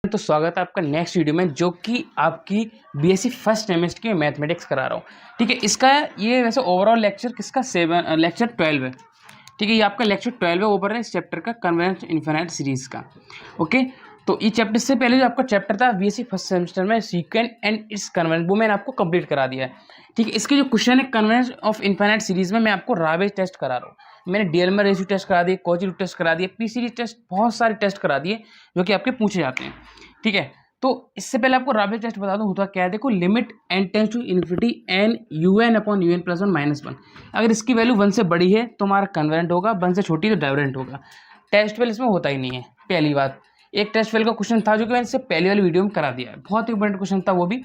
तो स्वागत है आपका नेक्स्ट वीडियो में, जो कि आपकी बीएससी फर्स्ट सेमेस्टर की मैथमेटिक्स करा रहा हूँ। ठीक है, इसका ये वैसे ओवरऑल लेक्चर किसका लेक्चर 12 है। ठीक है, ये आपका लेक्चर 12 है ऊपर है इस चैप्टर का, कन्वर्जेंस इनफिनिट सीरीज का। ओके, तो ये चैप्टर से पहले जो आपका चैप्टर था बीएससी फर्स्ट सेमेस्टर में सीक्वेंट एंड इट्स कन्वर्जेंस, वो मैंने आपको कंप्लीट करा दिया है। ठीक है, इसके जो क्वेश्चन है कन्वर्जेंस ऑफ इनफिनिट सीरीज में मैं आपको रावेज टेस्ट करा रहा हूँ। मैंने डीएलएमआर रेशियो टेस्ट करा दिए, कॉची रूट टेस्ट करा दिए, पी सीरीज टेस्ट, बहुत सारे टेस्ट करा दिए जो कि आपके पूछे जाते हैं। ठीक है, तो इससे पहले आपको रावेज टेस्ट बता दूं होता क्या है। देखो, limit N tends to infinity n u N upon you N plus one minus one. अगर इसकी वैल्यू 1 से बड़ी है तो हमारा कन्वर्जेंट होगा, 1 से छोटी तो डाइवर्जेंट होगा। टेस्ट फेल इसमें होता ही नहीं है, पहली बात। एक टेस्ट फेल का क्वेश्चन था जो कि मैंने इससे पहली वाली वीडियो में करा दिया है, बहुत इंपॉर्टेंट क्वेश्चन था वो भी।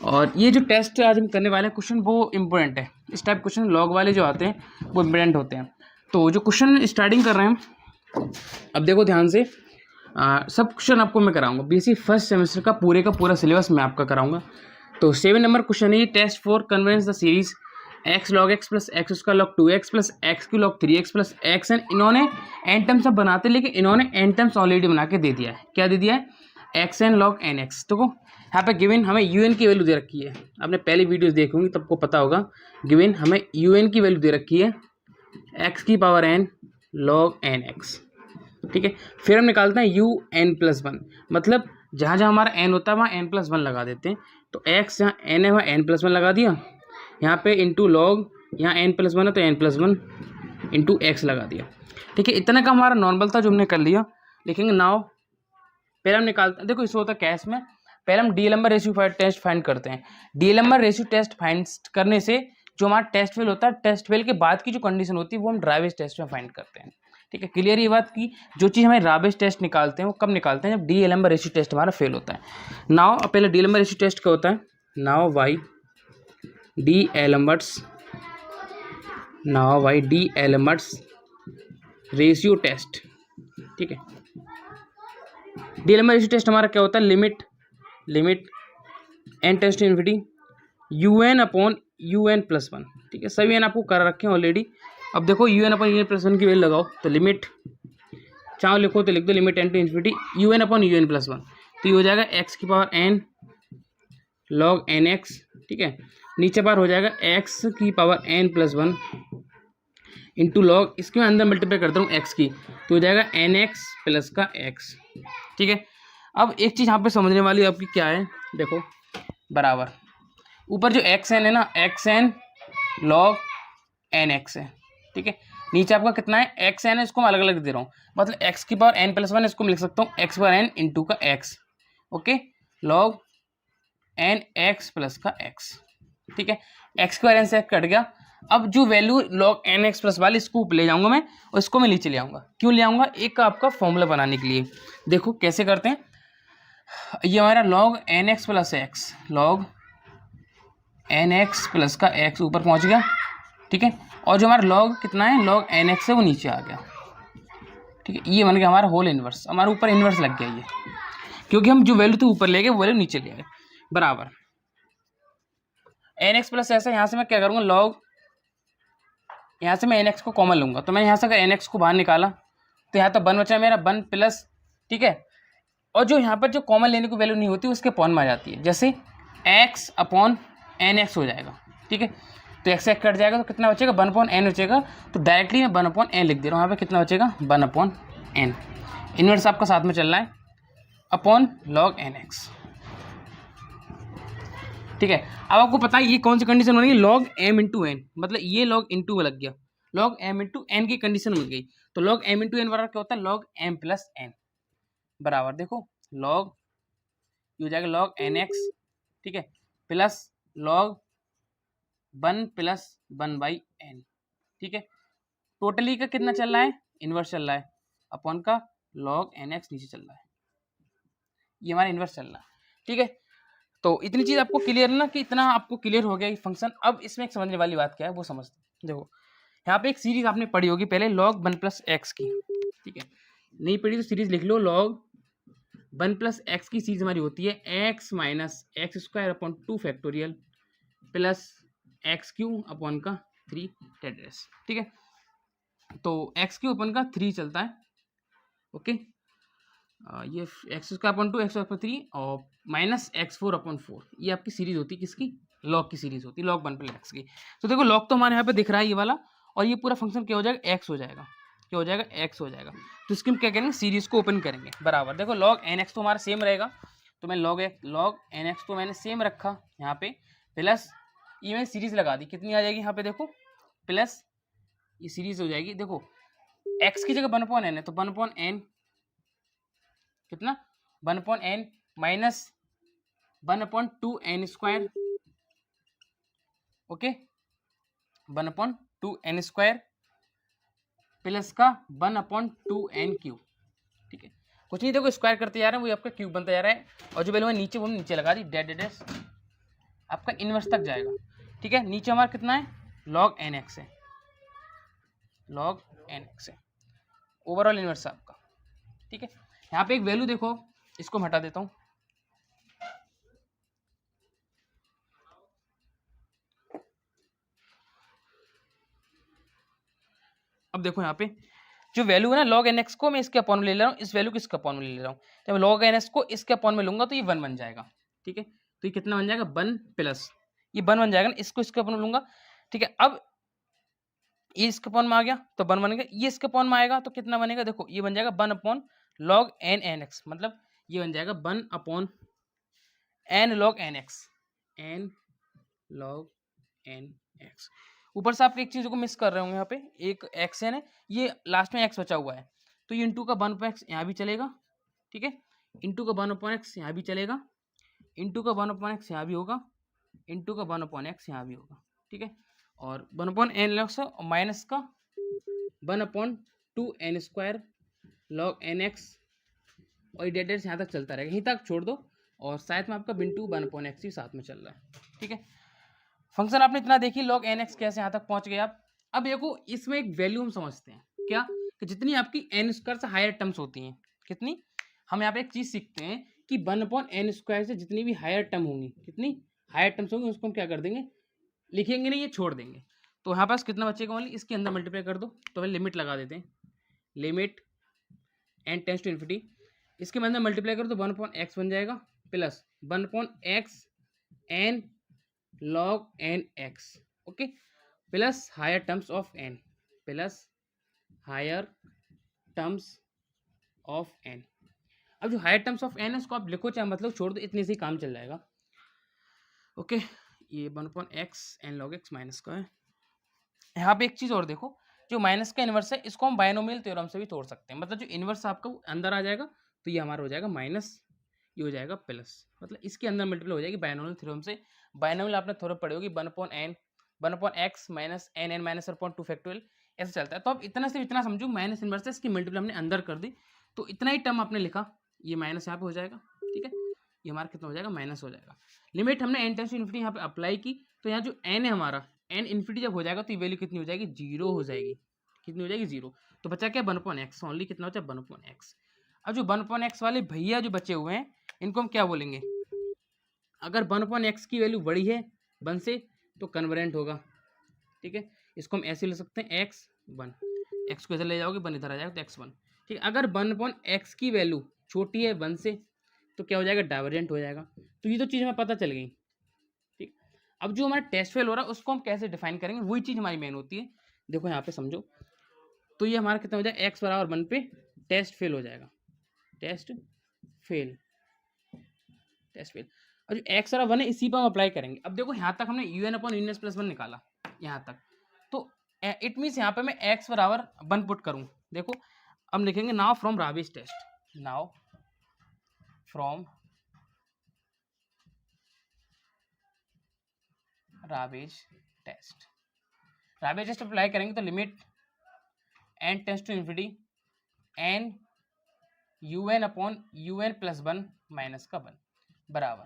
और ये जो टेस्ट आज हम करने वाले क्वेश्चन वो इंपॉर्टेंट है। इस टाइप क्वेश्चन लॉग वाले जो आते हैं वो इंपॉर्टेंट होते हैं। तो जो क्वेश्चन स्टार्टिंग कर रहे हैं हम, अब देखो ध्यान से, सब क्वेश्चन आपको मैं कराऊंगा। बीएससी फर्स्ट सेमेस्टर का पूरा सिलेबस मैं आपका कराऊंगा। तो 7 नंबर क्वेश्चन है, test for convergence the series X log X plus X उसका log 2x plus X cube log 3x plus X N. इन्होंने एन टर्म्स अब बनाते, लेकिन इन्होंने एन टर्म्स ऑलरेडी बना के दे दिया है। क्या दे दिया है? X n log n x. तो यहाँ पे गिवन हमें यू एन की वैल्यू दे रखी है। आपने पहली वीडियोस देखी होंगी तब आपको पता होगा। गिवन हमें यू एन की वैल्यू दे रखी है एक्स की power n log n x. ठीक है, फिर हम निकालते हैं यू एन प्लस वन, मतलब जहाँ जहाँ हमारा एन होता है वहाँ एन प्लस वन लगा देते हैं। तो एक्स जहाँ एन है वहाँ एन प्लस वन लगा दिया, यहाँ पे इंटू लॉग, यहाँ एन प्लस वन है तो n plus one into x लगा दिया। ठीक है, इतना का हमारा नॉर्मल था जो हमने कर लिया। लेकिन नाउ पहले हम निकालते हैं, देखो इससे होता है कैश में, पहले हम डीएलएमआर रेशियो टेस्ट फाइंड करते हैं। डीएलएमआर रेशियो टेस्ट फाइंड करने से जो हमारा टेस्ट फेल होता है, टेस्ट फेल के बाद की जो कंडीशन होती है वो हम ड्राइवेज टेस्ट में फाइंड करते हैं। ठीक है, क्लियर ये बात की जो चीज़ हमें रावेज टेस्ट निकालते हैं वो कब निकालते हैं? जब डीएलएमआर रेशियो टेस्ट हमारा फेल होता है। नाउ पहले डीएलएमआर रेशियो टेस्ट क्या होता है? Now by D'Alembert ratio test. ठीक है, डीएलएमआर रेशियो टेस्ट हमारा क्या होता है? Limit N tends to infinity you N upon you N plus one. ठीक है, सभी एन आपको कर रखे हैं ऑलरेडी। अब देखो u N upon you N plus one की वैल्यू लगाओ, तो लिमिट चाहो लिखो तो लिख दो limit n to infinity you N upon you N plus one. तो ये हो जाएगा एक्स की power n log n x. ठीक है, नीचे बार हो जाएगा एक्स की power n plus one into log, इसके मैं अंदर मल्टीप्लाई करता हूँ एक्स की, तो हो जाएगा एन एक्स प्लस का एक्स। ठीक है, अब एक चीज़ यहाँ पे समझने वाली आपकी क्या है, देखो बराबर ऊपर जो एक्स एन है ना, x n log n x है। ठीक है, नीचे आपका कितना है? एक्स एन है, इसको मैं अलग अलग दे रहा हूँ, मतलब एक्स की पावर एन प्लस वन, इसको मैं लिख सकता हूँ एक्स पावर एन इंटू का x. Okay, log n x plus का एक्स। ठीक है, एक्स की पावर एन से कट गया। अब जो value log n x plus वाली इसको ऊपर ले जाऊंगा मैं, और इसको मैं नीचे ले आऊँगा। क्यों ले आऊँगा? एक आपका फॉर्मूला बनाने के लिए। देखो कैसे करते हैं, ये हमारा log n x plus x, log n x plus का एक्स ऊपर पहुँच गया। ठीक है, और जो हमारा लॉग कितना है, लॉग एन एक्स है, वो नीचे आ गया। ठीक है, ये बन गया हमारा होल इनवर्स, हमारे ऊपर इनवर्स लग गया ये, क्योंकि हम जो वैल्यू थी ऊपर ले गए वो वैल्यू नीचे ले गए। बराबर एन एक्स प्लस ऐसा, यहाँ से मैं क्या करूँगा, लॉग, यहाँ से मैं एन एक्स को कॉमन लूँगा, तो मैंने यहाँ से अगर एन एक्स को बाहर निकाला तो यहाँ तो वन बचा मेरा, वन प्लस। ठीक है, और जो यहाँ पर जो कॉमन लेने की वैल्यू नहीं होती उसके अपॉन में आ जाती है, जैसे एक्स अपॉन एन एक्स हो जाएगा। ठीक है, तो एक्स एक्स कट जाएगा तो कितना बचेगा? 1 अपॉन एन बचेगा। तो डायरेक्टली मैं 1 अपॉन एन लिख दे रहा हूँ, यहाँ पे कितना बचेगा? 1 अपॉन एन। इनवर्स आपका साथ में चल रहा है अपॉन लॉग एन एक्स। ठीक है, अब आपको पता है ये कौन सी कंडीशन बनेगी? लॉग एम इंटू एन, मतलब ये लॉग इंटू लग गया, लॉग एम इंटू एन की कंडीशन बन गई। तो लॉग एम इंटू एन बराबर क्या होता है? Log m plus n. बराबर देखो लॉग, ये हो जाएगा लॉग एन एक्स, ठीक है, plus log 1 plus 1 by n. ठीक है, टोटली का कितना चल रहा है? इनवर्स चल रहा है, अपॉन का लॉग एन एक्स नीचे चल रहा है, ये हमारा इनवर्स चल रहा है। ठीक है, तो इतनी चीज़ आपको क्लियर है ना, कि इतना आपको क्लियर हो गया ये फंक्शन। अब इसमें एक समझने वाली बात क्या है वो समझते। देखो यहाँ पे एक सीरीज आपने पढ़ी होगी पहले, लॉग 1 प्लस एक्स की। ठीक है, नहीं पढ़ी तो सीरीज लिख लो, लॉग 1 प्लस एक्स की सीरीज हमारी होती है x minus x square upon 2 factorial plus X Q upon का 3 टेड्रेस। ठीक है, तो एक्स क्यू अपॉन का 3 चलता है। ओके, ये x square upon 2 x upon 3 और माइनस x4 अपॉन 4, ये आपकी सीरीज होती है किसकी, लॉग की सीरीज होती है, log 1 प्लस एक्स की। तो देखो लॉग तो हमारे यहाँ पे दिख रहा है ये वाला, और ये पूरा फंक्शन क्या हो जाएगा, एक्स हो जाएगा, क्या हो जाएगा, एक्स हो जाएगा। तो इसकी हम क्या करेंगे, सीरीज को ओपन करेंगे बराबर। देखो log nx तो हमारा सेम रहेगा, तो मैं log nx तो मैंने सेम रखा यहाँ पे, प्लस ये मैंने सीरीज लगा दी, कितनी आ जाएगी यहाँ पे देखो, प्लस ये सीरीज हो जाएगी। देखो x की जगह 1/n है तो 1/n कितना, 1/n minus 1/2n square, okay, 1/2n square plus का 1/2n क्यूब, ठीक है। कुछ नहीं, देखो स्क्वायर करते जा रहे हैं, वो आपका क्यूब बनता जा रहा है, और जो वैल्यू है नीचे वो नीचे लगा दी, डेड डेड आपका इनवर्स तक जाएगा, ठीक है। नीचे हमारा कितना है, log nx है, log nx है, ओवरऑल इनवर्स आपका, ठीक है। यहाँ पे एक वैल्यू देखो, इसको मैं हटा देता हूँ, अब देखो यहाँ पे जो वैल्यू है ना log nx को मैं इसके अपॉन में ले रहा हूँ, इस वैल्यू को इसके अपॉन में ले रहा हूँ, जब log nx को इसके अपॉन में लूंगा तो ये 1 बन जाएगा, ठीक है। तो ये कितना बन जाएगा, 1 प्लस ये 1 बन जाएगा ना, इसको इसके अपॉन में लूंगा, ठीक है। अब ये इसके अपॉन में आ गया तो 1 बन गया, ये इसके अपॉन में आएगा तो कितना बनेगा, देखो ये बन जाएगा 1 अपॉन log n nx, मतलब ये बन जाएगा 1 upon n log nx, n log nx। ऊपर से आप एक चीज को मिस कर रहे होंगे, यहाँ पे एक एक्स है, ये लास्ट में एक्स बचा हुआ है, तो ये इंटू का 1 अपॉन एक्स यहाँ भी चलेगा, ठीक है, इंटू का 1 अपॉन एक्स यहाँ भी चलेगा, इंटू का 1 अपॉन एक्स यहाँ भी होगा, इंटू का 1 अपॉन एक्स यहाँ भी होगा, ठीक है। और 1 अपॉन एन लॉग और माइनस का 1 upon 2n square log nx, और ये डेट यहाँ तक चलता रहेगा, यहीं तक छोड़ दो, और साथ में आपका बिंटू 1 अपॉन एक्स ही साथ में चल रहा है, ठीक है। फंक्शन आपने इतना देखी, log nx कैसे यहाँ तक पहुंच गए आप। अब देखो इसमें एक वैल्यू हम समझते हैं क्या, कि जितनी आपकी n स्क्वायर से हायर टर्म्स होती हैं, कितनी, हम यहाँ पे एक चीज सीखते हैं कि 1 अपॉन n स्क्वायर से जितनी भी हायर टर्म होंगी, कितनी हायर टर्म्स होंगी, उसको हम क्या कर देंगे, लिखेंगे नहीं, ये छोड़ देंगे। तो यहाँ पास कितना बचेगा, ओनली इसके अंदर मल्टीप्लाई कर दो, तो हमें लिमिट लगा देते हैं, limit n tends to infinity, इसके अंदर मल्टीप्लाई करो तो 1 अपॉन एक्स बन जाएगा, plus 1 upon x n log nx, okay, plus higher terms of n, plus higher terms of n। अब जो हायर टर्म्स ऑफ n है उसको आप लिखो चाहे मतलब छोड़ दो, इतने से ही काम चल जाएगा, ओके। ये 1 upon x n log x minus का है। यहाँ पे एक चीज और देखो, जो माइनस का इनवर्स है इसको हम बायनोमियल थ्योरम से भी तोड़ सकते हैं, मतलब जो इनवर्स आपका अंदर आ जाएगा तो ये हमारा हो जाएगा माइनस, ये हो जाएगा प्लस, मतलब इसके अंदर मल्टीप्लाई हो जाएगी बायनोमियल थ्योरम से। बायनोमियल आपने थ्योरम पढ़ी होगी, 1 upon x minus n minus upon 2 factorial, ऐसे चलता है। तो अब इतना से इतना समझो, माइनस इनवर्स है, इसकी मल्टीप्लाई हमने अंदर कर दी, तो इतना ही टर्म आपने लिखा, ये माइनस यहाँ पे हो जाएगा, ठीक है, ये हमारा कितना हो जाएगा, माइनस हो जाएगा। लिमिट हमने n टेंस टू इन्फिनिटी यहाँ पे अप्लाई की, तो यहाँ जो n है हमारा, n इन्फिनिटी जब हो जाएगा तो ये वैल्यू कितनी हो जाएगी, 0 हो जाएगी, कितनी हो जाएगी, 0। तो बचा क्या, 1 अपॉन एक्स, ओनली कितना होता है, 1 अपॉन एक्स। अब जो 1 अपॉन एक्स वाले भैया जो बचे हुए हैं इनको हम क्या बोलेंगे, अगर 1 अपॉन एक्स की वैल्यू बड़ी है 1 से तो कन्वर्जेंट होगा, ठीक है, इसको हम ऐसे ले सकते हैं एक्स 1, एक्स को इधर ले जाओगे 1 इधर आ जाएगा तो x1, ठीक है। अगर 1 अपॉन एक्स की वैल्यू छोटी है 1 से तो क्या हो जाएगा, डाइवर्जेंट हो जाएगा। तो ये तो चीज़ हमें पता चल गई, ठीक। अब जो हमारा टेस्ट फेल हो रहा है उसको हम कैसे डिफाइन करेंगे, वही चीज़ हमारी मेन होती है। देखो यहाँ पे समझो, तो ये हमारा कितना हो जाएगा, x बराबर 1 पे टेस्ट फेल हो जाएगा, टेस्ट फेल, टेस्ट फेल। और जो x बराबर 1 है इसी पर हम अप्लाई करेंगे। अब देखो यहाँ तक हमने un अपॉन un प्लस 1 निकाला यहाँ तक, तो इट मीन्स यहाँ पे मैं x बराबर 1 पुट करूँ। देखो अब लिखेंगे now from Raabe's test, now from Raabe's test, Raabe's test apply करेंगे तो limit n tends to infinity n un upon un plus 1 minus का 1 बराबर,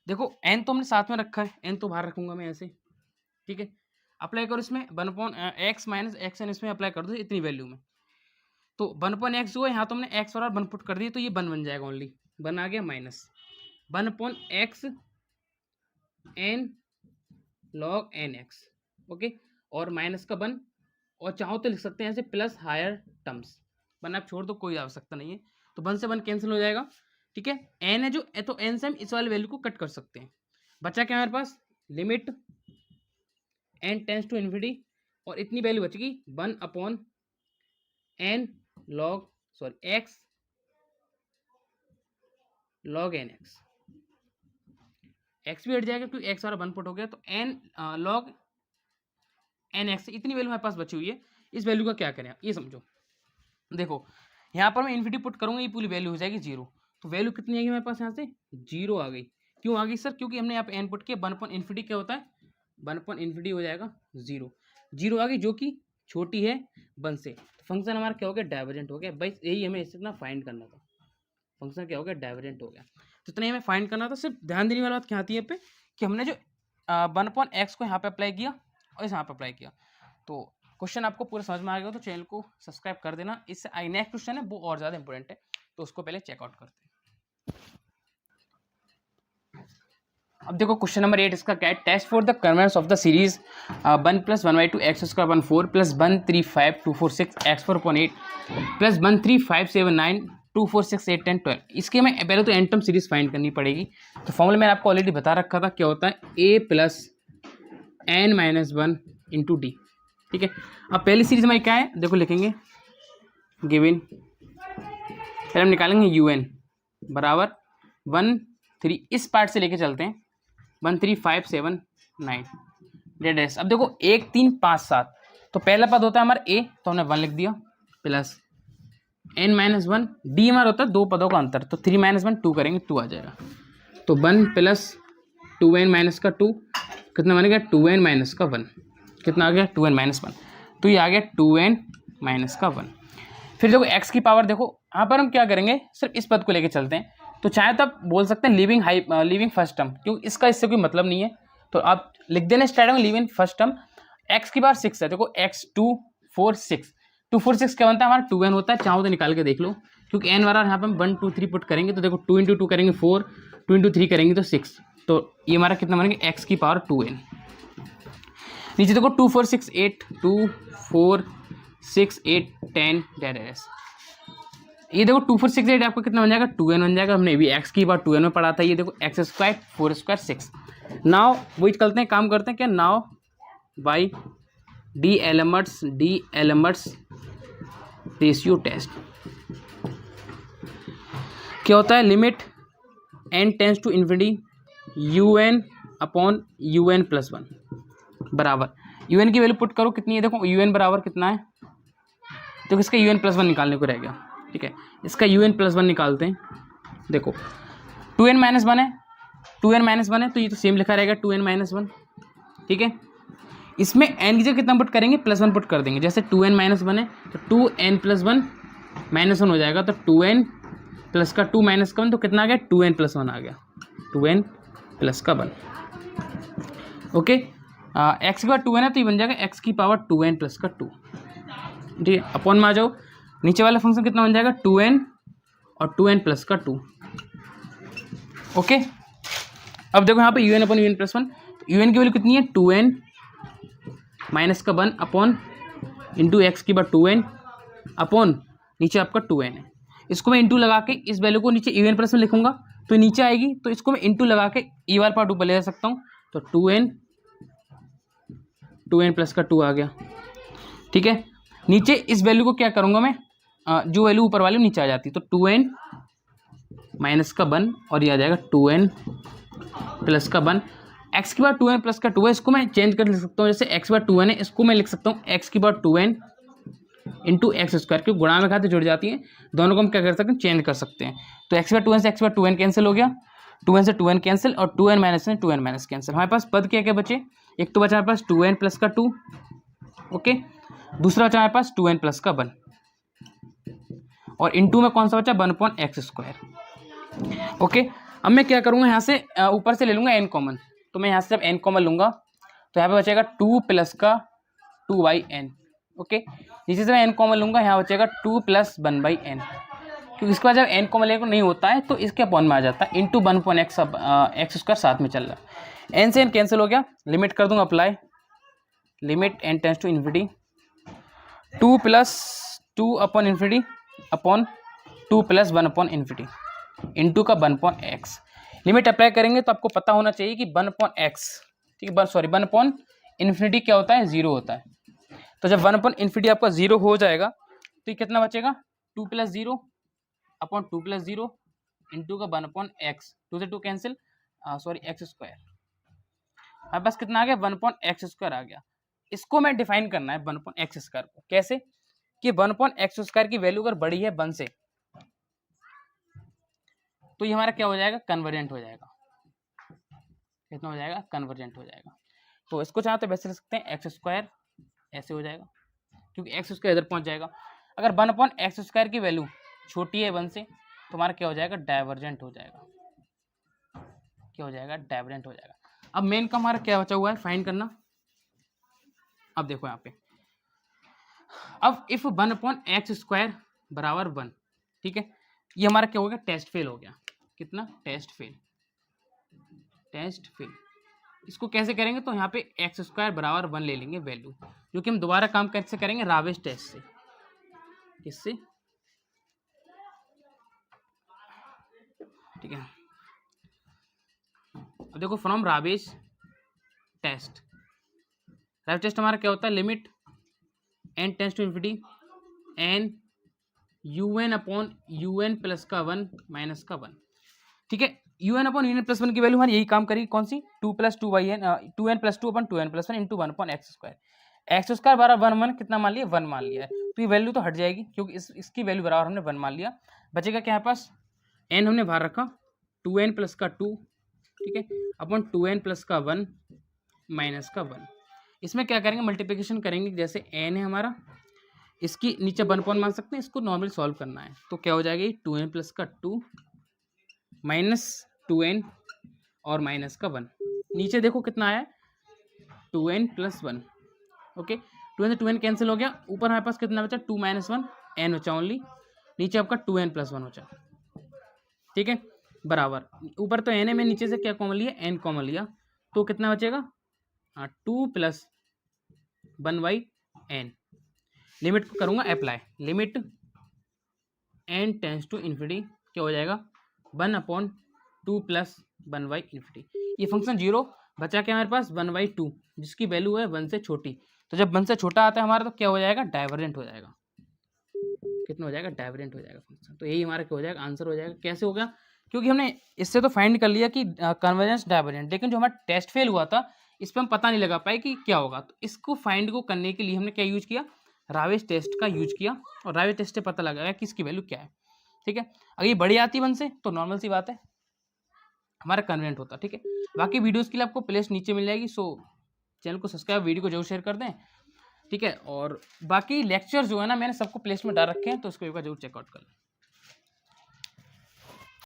देखो n तो हमने साथ में रखा है, n तो बाहर रखूंगा मैं ऐसे, ठीक है। अप्लाई करो इसमें 1 upon x minus x n, इसमें अप्लाई कर दो इतनी वैल्यू में, तो 1 अपॉन एक्स जो है यहाँ तो हमने एक्स बराबर 1 पुट कर दिया तो ये 1 बन जाएगा, ओनली 1 आ गया, minus 1 upon x n log n x, okay, और माइनस का 1, और चाहो तो लिख सकते हैं ऐसे प्लस हायर टर्म्स, 1 आप छोड़ दो कोई आवश्यकता नहीं है, तो 1 से 1 कैंसिल हो जाएगा, ठीक है। n है जो, तो n से हम इस वाले वैल्यू को कट कर सकते हैं। बचा क्या हमारे पास, limit n tends to infinity, और इतनी वैल्यू बचेगी 1 upon n log x log n x। x भी हट जाएगा क्योंकि x वाला 1 पुट हो गया, तो n log n x, इतनी वैल्यू हमारे पास बची हुई है। इस वैल्यू का क्या करें ये समझो। देखो यहाँ पर मैं इन्फिनिटी पुट करूंगा, ये पूरी वैल्यू हो जाएगी 0। तो वैल्यू कितनी आएगी हमारे पास, यहाँ से 0 आ गई। क्यों आ गई सर, क्योंकि हमने यहाँ पे n पुट किया। 1 अपॉन इन्फिनिटी क्या होता है, 1 अपॉन इन्फिनिटी हो जाएगा 0। 0 आ गई जो कि छोटी है 1 से। तो फंक्शन हमारा क्या हो गया, डाइवर्जेंट हो गया। बस यही हमें इससे इतना फाइंड करना था, फंक्शन क्या हो गया, डाइवर्जेंट हो गया। तो इतना ही हमें फाइंड करना था। सिर्फ ध्यान देने वाली बात क्या आती है पे, कि हमने जो 1 अपॉन एक्स को यहाँ पे अप्लाई किया और इस यहाँ पे अप्लाई किया। तो क्वेश्चन आपको पूरा समझ में आ गया तो चैनल को सब्सक्राइब कर देना। इससे नेक्स्ट क्वेश्चन है वो और ज़्यादा इंपॉर्टेंट है, तो उसको पहले चेकआउट करते हैं। अब देखो क्वेश्चन नंबर 8 इसका क्या है, test for the convergence of the series 1 + 1/2 x² / 4 + 1 3 5 2 4 6 x4/8 + 1 3 5 7 9 2 4 6 8 10 12। इसके में पहले तो एन टर्म सीरीज फाइंड करनी पड़ेगी। तो फॉर्मूला मैंने आपको ऑलरेडी बता रखा था, क्या होता है a + n - 1 × d, ठीक है। अब पहली सीरीज हमारी क्या है, देखो लिखेंगे गिवन, पहले हम निकालेंगे un बराबर 1 3, इस पार्ट से लेके चलते हैं 1 3 5 7 9 डेड एस। अब देखो 1 3 5 7, तो पहला पद होता है हमारा a, तो हमने 1 लिख दिया, प्लस n - 1 d हमारा होता है दो पदों का अंतर, तो 3 - 1 2 करेंगे 2 आ जाएगा। तो 1 + 2n - 2 कितना बन गया, 2n - 1 कितना आ गया, 2n - 1, तो ये आ गया 2n - 1। फिर देखो x की पावर, देखो यहाँ पर हम क्या करेंगे, सिर्फ इस पद को लेके चलते हैं। तो चाहे तो आप बोल सकते हैं लिविंग फर्स्ट टर्म, क्योंकि इसका इससे कोई मतलब नहीं है, तो आप लिख देना स्टार्टिंग में लिविंग फर्स्ट टर्म। x की पावर 6 है, देखो x 2 4 6 2 4 6 क्या बनता है हमारा 2n होता है। चाहो तो निकाल के देख लो, क्योंकि n वाला यहाँ पे हम 1 2 3 पुट करेंगे, तो देखो 2 × 2 करेंगे 4, 2 × 3 करेंगे तो 6, तो ये हमारा कितना बनेंगे x की पावर 2n। नीचे देखो 2 4 6 8 2 4 6 8 10 डेड एस। ये देखो 2 4 6 8 आपको कितना बन जाएगा, 2n बन जाएगा। हमने भी x की बार 2n में पढ़ा था। ये देखो x² 4² 6। नाउ वही करते हैं, काम करते हैं क्या, now by d'Alembert's ratio test क्या होता है, limit n tends to infinity un upon un + 1 बराबर un की वैल्यू पुट करो कितनी है, देखो un बराबर कितना है, तो इसका un + 1 निकालने को रह गया, ठीक है। इसका un + 1 निकालते हैं। देखो 2n - 1 है, 2n - 1 है, तो ये तो सेम लिखा रहेगा 2n - 1, ठीक है। इसमें n की जगह कितना पुट करेंगे, +1 पुट कर देंगे। जैसे 2n - 1 है तो 2n + 1 -1 हो जाएगा, तो 2n प्लस का 2 माइनस का 1, तो कितना आ गया, 2n + 1 आ गया, 2n + 1, ओके। x की पावर 2n है, तो ये बन जाएगा x की पावर 2n + 2, ठीक है। अपॉन में आ जाओ, नीचे वाला फंक्शन कितना बन जाएगा, 2n और 2n + 2, ओके। अब देखो यहाँ पे un अपॉन un + 1, un की वैल्यू कितनी है, 2n - 1 अपॉन इंटू एक्स की बार 2n अपॉन नीचे आपका 2n है। इसको मैं इंटू लगा के इस वैल्यू को नीचे un + 1 लिखूंगा तो नीचे आएगी, तो इसको मैं इंटू लगा के ई वाला पार्ट ऊपर ले जा सकता हूँ, तो 2n + 2 आ गया, ठीक है। नीचे इस वैल्यू को क्या करूँगा मैं, जो वैल्यू ऊपर वाली नीचे आ जाती है, तो 2n - 1 और ये आ जाएगा 2n + 1। x की बार 2n + 2 है, इसको मैं चेंज कर लिख सकता हूँ। जैसे x की बार 2n है, इसको मैं लिख सकता हूँ x की बार 2n इंटू x², क्योंकि गुणा में खाते जुड़ जाती है, दोनों को हम क्या कर सकते हैं, चेंज कर सकते हैं। तो x की बार 2n से x की बार 2n कैंसिल हो गया, 2n से 2n कैंसिल, और 2n - से 2n - कैंसिल। हमारे पास पद क्या क्या बचे, एक तो बचा हमारे पास 2n + 2, ओके। दूसरा बचा हमारे पास 2n + 1, और इंटू में कौन सा बचा, 1/x², ओके। अब मैं क्या करूँगा, यहाँ से ऊपर से ले लूँगा n कॉमन, तो मैं यहाँ से जब n कॉमन लूँगा तो यहाँ पे बचेगा 2 + 2/n, ओके। नीचे से मैं n कॉमन लूँगा, यहाँ बचेगा 2 + 1/n, क्योंकि इसके बाद जब n कॉमन लेकर नहीं होता है तो इसके अपॉन में आ जाता है, इंटू 1/x² साथ में चल रहा है। n से n कैंसिल हो गया, लिमिट कर दूँगा apply, limit n tends to infinity 2 + 2 upon infinity upon 2 plus 1/∞ into का 1/x। लिमिट अप्लाई करेंगे तो आपको पता होना चाहिए कि 1/x, ठीक है, सॉरी 1/∞ क्या होता है, 0 होता है। तो जब 1/∞ आपका 0 हो जाएगा तो ये कितना बचेगा, 2 + 0 अपॉन 2 + 0 इंटू का 1/x, 2 से 2 कैंसिल, सॉरी x²। हमारे पास कितना आ गया, 1/x² आ गया। इसको मैं डिफाइन करना है 1/x² को, कैसे कि 1/x² की वैल्यू अगर बड़ी है 1 से तो ये हमारा क्या हो जाएगा, कन्वर्जेंट हो जाएगा। कितना हो जाएगा, कन्वर्जेंट हो जाएगा। तो इसको चाहे तो वैसे लिख सकते हैं x² ऐसे हो जाएगा, क्योंकि x² इधर पहुंच जाएगा। अगर 1/x² की वैल्यू छोटी है 1 से तो हमारा क्या हो जाएगा, डाइवर्जेंट हो जाएगा। क्या हो जाएगा, डाइवर्जेंट हो जाएगा। अब मेन का हमारा क्या बचा हुआ है, फाइंड करना। अब देखो यहाँ पे, अब इफ 1/x² बराबर 1, ठीक है, ये हमारा क्या हो गया, टेस्ट फेल हो गया। कितना, टेस्ट फेल, टेस्ट फेल। इसको कैसे करेंगे, तो यहाँ पे x² बराबर 1 ले लेंगे वैल्यू, जो कि हम दोबारा काम कैसे करेंगे, रावेज टेस्ट से। किससे, ठीक है। अब देखो from Raabe's test, Raabe's test हमारा क्या होता है, limit n tends to infinity n un/un plus का 1 माइनस का 1, ठीक है। un/un प्लस 1 की वैल्यू हमारी यही काम करेगी, कौन सी, 2 + 2n + 2/2n + 1 into 1/x²। x² बराबर 1 कितना मान लिया, 1 मान लिया है, तो ये वैल्यू तो हट जाएगी क्योंकि इसकी वैल्यू बराबर हमने 1 मान लिया। बचेगा क्या हमारे पास, n हमने बाहर रखा, 2n प्लस का 2, ठीक है, अपॉन 2n प्लस का 1 माइनस का 1। इसमें क्या करेंगे, मल्टीप्लिकेशन करेंगे, जैसे n है हमारा, इसकी नीचे 1 पॉइंट मान सकते हैं, इसको नॉर्मल सॉल्व करना है। तो क्या हो जाएगा, 2n प्लस का 2 माइनस 2n और माइनस का 1। नीचे देखो कितना आया, 2n प्लस 1, ओके, 2n से 2n कैंसिल हो गया। ऊपर हमारे पास कितना बचा, 2 - 1 n बचा ओनली, नीचे आपका 2n प्लस 1 बचा, ठीक है, बराबर। ऊपर तो n है, मैं नीचे से क्या कॉमन लिया, n कॉमन लिया, तो कितना बचेगा, 2 + 1/n। लिमिट को करूंगा apply, limit n tends to infinity क्या हो जाएगा, 1/2 + 1/∞। ये फंक्शन 0 बचा क्या हमारे पास, 1/2, जिसकी वैल्यू है 1 से छोटी। तो जब 1 से छोटा आता है हमारा तो क्या हो जाएगा, डाइवर्जेंट हो जाएगा। कितना हो जाएगा, डाइवर्जेंट हो जाएगा फंक्शन। तो यही हमारा क्या हो जाएगा, आंसर हो जाएगा। कैसे हो गया, क्योंकि हमने इससे तो फाइंड कर लिया कि कन्वर्जेंस डाइवर्जेंट, लेकिन जो हमारा टेस्ट फेल हुआ था इस पर हम पता नहीं लगा पाए कि क्या होगा। तो इसको फाइंड को करने के लिए हमने क्या यूज किया, रावेज टेस्ट का यूज किया, और रावेज टेस्ट से पता लगा कि इसकी वैल्यू क्या है, ठीक है। अगर ये बड़ी आती 1 से तो नॉर्मल सी बात है, हमारा कन्वीनियंट होता, ठीक है। बाकी वीडियोस के लिए आपको प्लेलिस्ट नीचे मिल जाएगी, सो चैनल को सब्सक्राइब, वीडियो को जरूर शेयर कर दें, ठीक है। और बाकी लेक्चर जो है ना, मैंने सबको प्लेलिस्ट में डाल रखे हैं, तो उसको एक बार जरूर चेकआउट कर लें।